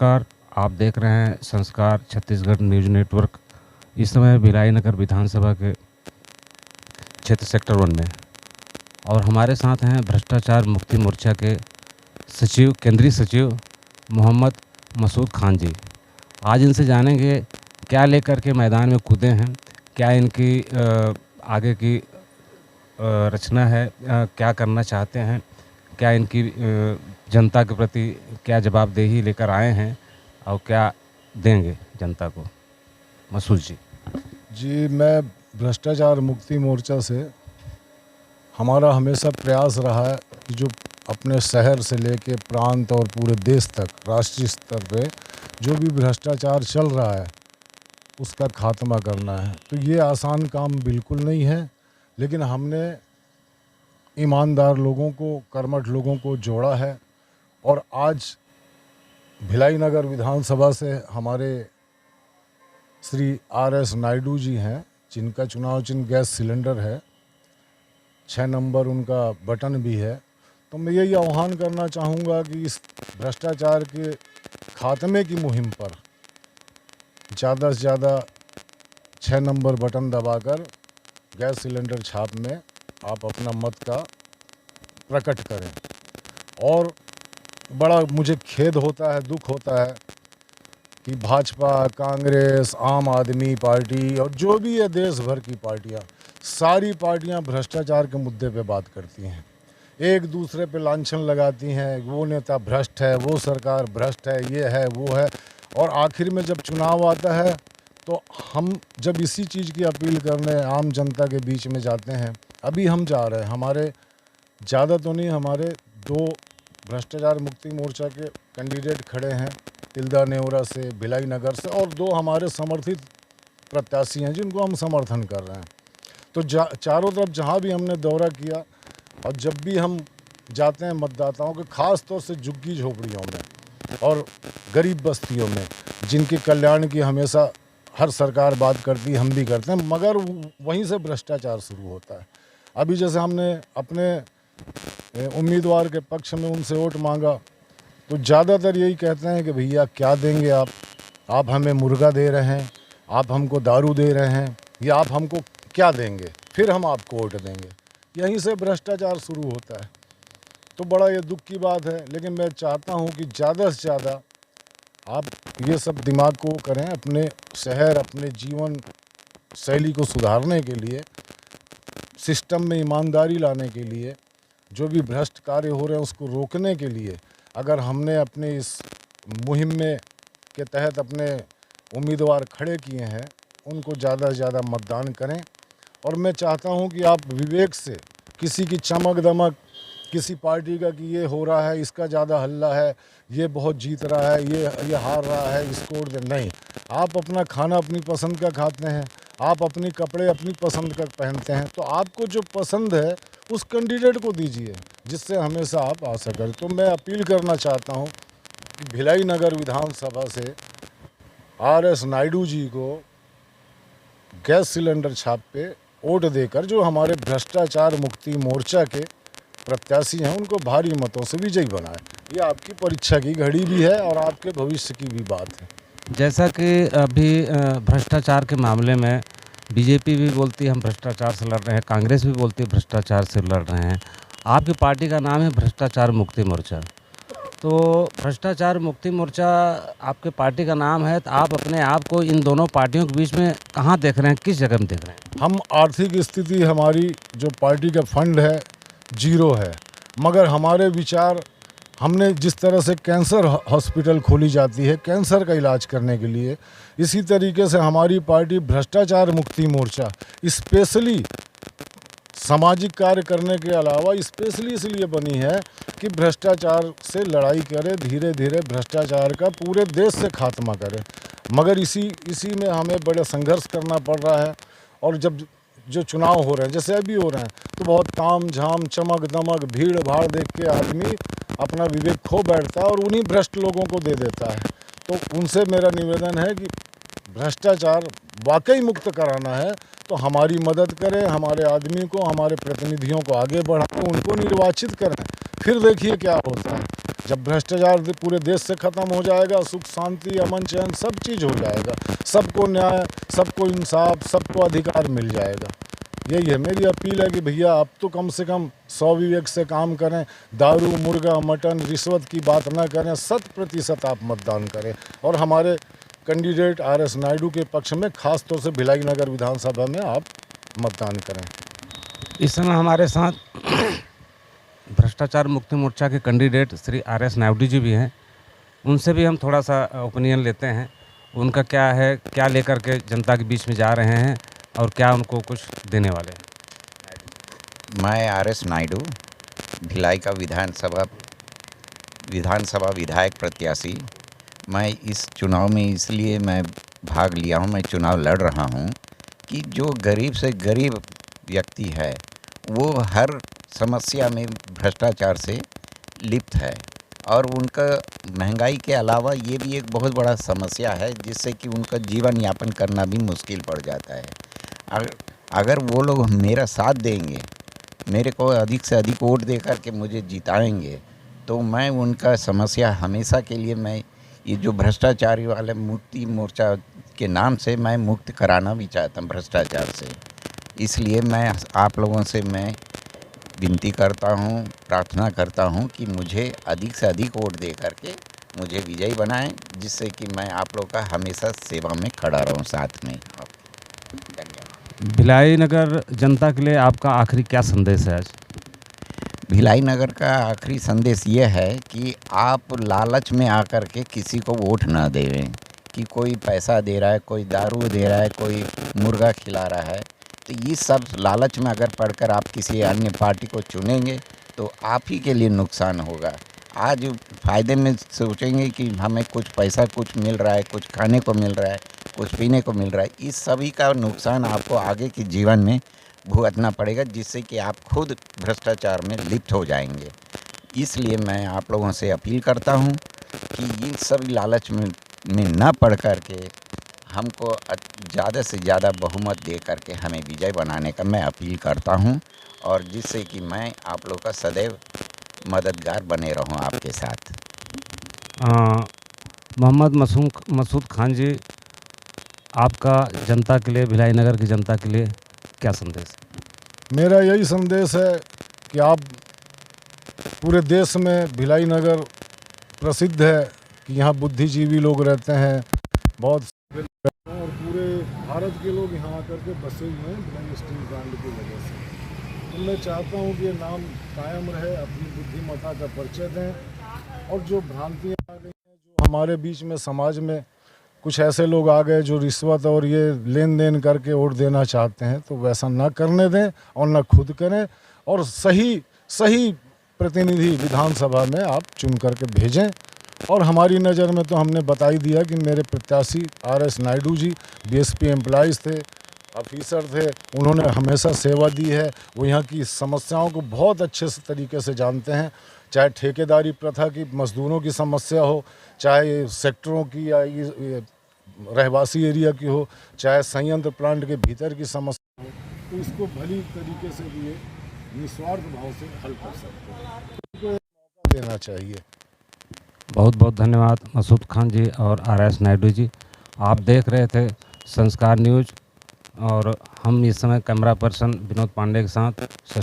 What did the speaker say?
नमस्कार। आप देख रहे हैं संस्कार छत्तीसगढ़ न्यूज़ नेटवर्क। इस समय भिलाई नगर विधानसभा के क्षेत्र सेक्टर 1 में और हमारे साथ हैं भ्रष्टाचार मुक्ति मोर्चा के सचिव, केंद्रीय सचिव मोहम्मद मसूद खान जी। आज इनसे जानेंगे क्या लेकर के मैदान में कूदे हैं, क्या इनकी आगे की रचना है, क्या करना चाहते हैं, क्या इनकी जनता के प्रति क्या जवाबदेही लेकर आए हैं और क्या देंगे जनता को। मसूद जी। मैं भ्रष्टाचार मुक्ति मोर्चा से हमारा हमेशा प्रयास रहा है कि जो अपने शहर से लेके प्रांत और पूरे देश तक राष्ट्रीय स्तर पे जो भी भ्रष्टाचार चल रहा है उसका खात्मा करना है। तो ये आसान काम बिल्कुल नहीं है, लेकिन हमने ईमानदार लोगों को, कर्मठ लोगों को जोड़ा है। और आज भिलाई नगर विधानसभा से हमारे श्री RS नायडू जी हैं, जिनका चुनाव चिन्ह गैस सिलेंडर है, 6 नंबर उनका बटन भी है। तो मैं यही आह्वान करना चाहूँगा कि इस भ्रष्टाचार के खात्मे की मुहिम पर ज़्यादा से ज़्यादा 6 नंबर बटन दबाकर गैस सिलेंडर छाप में आप अपना मत का प्रकट करें। और बड़ा मुझे खेद होता है, दुख होता है कि भाजपा, कांग्रेस, आम आदमी पार्टी और जो भी है देश भर की पार्टियां, सारी पार्टियां भ्रष्टाचार के मुद्दे पे बात करती हैं, एक दूसरे पे लांछन लगाती हैं, वो नेता भ्रष्ट है, वो सरकार भ्रष्ट है, ये है, वो है। और आखिर में जब चुनाव आता है तो हम जब इसी चीज़ की अपील करने आम जनता के बीच में जाते हैं, अभी हम जा रहे हैं, हमारे ज़्यादा तो नहीं, हमारे 2 भ्रष्टाचार मुक्ति मोर्चा के कैंडिडेट खड़े हैं, तिल्दा नेवरा से, भिलाई नगर से, और 2 हमारे समर्थित प्रत्याशी हैं जिनको हम समर्थन कर रहे हैं। तो चारों तरफ जहाँ भी हमने दौरा किया और जब भी हम जाते हैं मतदाताओं के, ख़ास तौर से झुग्गी झोपड़ियों में और गरीब बस्तियों में, जिनके कल्याण की हमेशा हर सरकार बात करती है, हम भी करते हैं, मगर वहीं से भ्रष्टाचार शुरू होता है। अभी जैसे हमने अपने उम्मीदवार के पक्ष में उनसे वोट मांगा तो ज़्यादातर यही कहते हैं कि भैया क्या देंगे आप हमें मुर्गा दे रहे हैं, आप हमको दारू दे रहे हैं, या आप हमको क्या देंगे, फिर हम आपको वोट देंगे। यहीं से भ्रष्टाचार शुरू होता है। तो बड़ा ये दुख की बात है, लेकिन मैं चाहता हूँ कि ज़्यादा से ज़्यादा आप ये सब दिमाग को करें, अपने शहर, अपने जीवन शैली को सुधारने के लिए, सिस्टम में ईमानदारी लाने के लिए, जो भी भ्रष्ट कार्य हो रहे हैं उसको रोकने के लिए, अगर हमने अपने इस मुहिम में के तहत अपने उम्मीदवार खड़े किए हैं, उनको ज़्यादा से ज़्यादा मतदान करें। और मैं चाहता हूं कि आप विवेक से, किसी की चमक दमक, किसी पार्टी का कि ये हो रहा है, इसका ज़्यादा हल्ला है, ये बहुत जीत रहा है, ये हार रहा है, इसको वोट दे, नहीं। आप अपना खाना अपनी पसंद का खाते हैं, आप अपने कपड़े अपनी पसंद का पहनते हैं, तो आपको जो पसंद है उस कैंडिडेट को दीजिए, जिससे हमेशा आप आशा करें। तो मैं अपील करना चाहता हूं कि भिलाई नगर विधानसभा से RS नायडू जी को गैस सिलेंडर छाप पे वोट देकर, जो हमारे भ्रष्टाचार मुक्ति मोर्चा के प्रत्याशी हैं, उनको भारी मतों से विजयी बनाए। ये आपकी परीक्षा की घड़ी भी है और आपके भविष्य की भी बात है। जैसा कि अभी भ्रष्टाचार के मामले में बीजेपी भी बोलती है हम भ्रष्टाचार से लड़ रहे हैं, कांग्रेस भी बोलती है भ्रष्टाचार से लड़ रहे हैं। आपकी पार्टी का नाम है भ्रष्टाचार मुक्ति मोर्चा। तो भ्रष्टाचार मुक्ति मोर्चा आपके पार्टी का नाम है, तो आप अपने आप को इन दोनों पार्टियों के बीच में कहाँ देख रहे हैं, किस जगह में देख रहे हैं? हम आर्थिक स्थिति, हमारी जो पार्टी का फंड है 0 है, मगर हमारे विचार, हमने जिस तरह से कैंसर हॉस्पिटल खोली जाती है कैंसर का इलाज करने के लिए, इसी तरीके से हमारी पार्टी भ्रष्टाचार मुक्ति मोर्चा स्पेशली सामाजिक कार्य करने के अलावा स्पेशली इसलिए बनी है कि भ्रष्टाचार से लड़ाई करे, धीरे धीरे भ्रष्टाचार का पूरे देश से खात्मा करे। मगर इसी में हमें बड़ा संघर्ष करना पड़ रहा है। और जब जो चुनाव हो रहे हैं, जैसे अभी हो रहे हैं, तो बहुत ताम झाम, चमक दमक, भीड़ भाड़ देख के आदमी अपना विवेक खो बैठता है और उन्हीं भ्रष्ट लोगों को दे देता है। तो उनसे मेरा निवेदन है कि भ्रष्टाचार वाकई मुक्त कराना है तो हमारी मदद करें, हमारे आदमी को, हमारे प्रतिनिधियों को आगे बढ़ाएं, उनको निर्वाचित करें, फिर देखिए क्या होता है। जब भ्रष्टाचार पूरे देश से ख़त्म हो जाएगा, सुख शांति अमन चैन सब चीज़ हो जाएगा, सबको न्याय, सबको इंसाफ, सबको अधिकार मिल जाएगा। यही है मेरी अपील है कि भैया आप तो कम से कम 100 विवेक से काम करें, दारू मुर्गा मटन रिश्वत की बात ना करें, 100% आप मतदान करें और हमारे कैंडिडेट RS नायडू के पक्ष में खास तौर से भिलाई नगर विधानसभा में आप मतदान करें। इस समय हमारे साथ भ्रष्टाचार मुक्ति मोर्चा के कैंडिडेट श्री RS नायडू जी भी हैं। उनसे भी हम थोड़ा सा ओपिनियन लेते हैं, उनका क्या है, क्या लेकर के जनता के बीच में जा रहे हैं और क्या उनको कुछ देने वाले हैं। मैं RS नायडू भिलाई का विधानसभा विधायक प्रत्याशी। मैं इस चुनाव में इसलिए मैं भाग लिया हूँ, मैं चुनाव लड़ रहा हूँ कि जो गरीब से गरीब व्यक्ति है वो हर समस्या में भ्रष्टाचार से लिप्त है और उनका महंगाई के अलावा ये भी एक बहुत बड़ा समस्या है जिससे कि उनका जीवन यापन करना भी मुश्किल पड़ जाता है। अगर वो लोग मेरा साथ देंगे, मेरे को अधिक से अधिक वोट दे करके मुझे जिताएंगे तो मैं उनका समस्या हमेशा के लिए मैं ये जो भ्रष्टाचारी वाले मुक्ति मोर्चा के नाम से मैं मुक्त कराना भी चाहता हूँ भ्रष्टाचार से। इसलिए मैं आप लोगों से मैं विनती करता हूँ, प्रार्थना करता हूँ कि मुझे अधिक से अधिक वोट दे करके मुझे विजयी बनाएं जिससे कि मैं आप लोग का हमेशा सेवा में खड़ा रहूँ साथ में। धन्यवाद। भिलाई नगर जनता के लिए आपका आखिरी क्या संदेश है आज? भिलाई नगर का आखिरी संदेश ये है कि आप लालच में आकर के किसी को वोट ना देवें कि कोई पैसा दे रहा है, कोई दारू दे रहा है, कोई मुर्गा खिला रहा है, तो ये सब लालच में अगर पढ़कर आप किसी अन्य पार्टी को चुनेंगे तो आप ही के लिए नुकसान होगा। आज फ़ायदे में सोचेंगे कि हमें कुछ पैसा कुछ मिल रहा है, कुछ खाने को मिल रहा है, कुछ पीने को मिल रहा है, इस सभी का नुकसान आपको आगे के जीवन में भुगतना पड़ेगा जिससे कि आप खुद भ्रष्टाचार में लिप्त हो जाएंगे। इसलिए मैं आप लोगों से अपील करता हूं कि ये सभी लालच में न पड़ कर के हमको ज़्यादा से ज़्यादा बहुमत दे करके हमें विजय बनाने का मैं अपील करता हूं और जिससे कि मैं आप लोग का सदैव मददगार बने रहूं आपके साथ। मोहम्मद मसूद खान जी, आपका जनता के लिए, भिलाई नगर की जनता के लिए क्या संदेश है? मेरा यही संदेश है कि आप पूरे देश में भिलाई नगर प्रसिद्ध है कि यहाँ बुद्धिजीवी लोग रहते हैं, बहुत और पूरे भारत के लोग यहाँ आकर के बसे हुए हैं भिलाई स्टील प्लांट की वजह से। तो मैं चाहता हूँ कि ये नाम कायम रहे, अपनी बुद्धिमत्ता का परिचय दें और जो भ्रांतियाँ आ गई हैं, जो हमारे बीच में समाज में कुछ ऐसे लोग आ गए जो रिश्वत और ये लेन देन करके वोट देना चाहते हैं, तो वैसा ना करने दें और ना खुद करें और सही प्रतिनिधि विधानसभा में आप चुन करके भेजें। और हमारी नज़र में तो हमने बता ही दिया कि मेरे प्रत्याशी RS Naidu ji BSP employees थे, ऑफिसर थे, उन्होंने हमेशा सेवा दी है, वो यहाँ की समस्याओं को बहुत अच्छे से तरीके से जानते हैं, चाहे ठेकेदारी प्रथा की मजदूरों की समस्या हो, चाहे सेक्टरों की या रहवासी एरिया की हो, चाहे संयंत्र प्लांट के भीतर की समस्या हो, तो इसको भली तरीके से भी निस्वार्थ भाव से हल कर सकते हैं। उनको एक मौका देना चाहिए। बहुत बहुत धन्यवाद मसूद खान जी और RS नायडू जी। आप देख रहे थे संस्कार न्यूज़ और हम इस समय कैमरा पर्सन विनोद पांडे के साथ शशि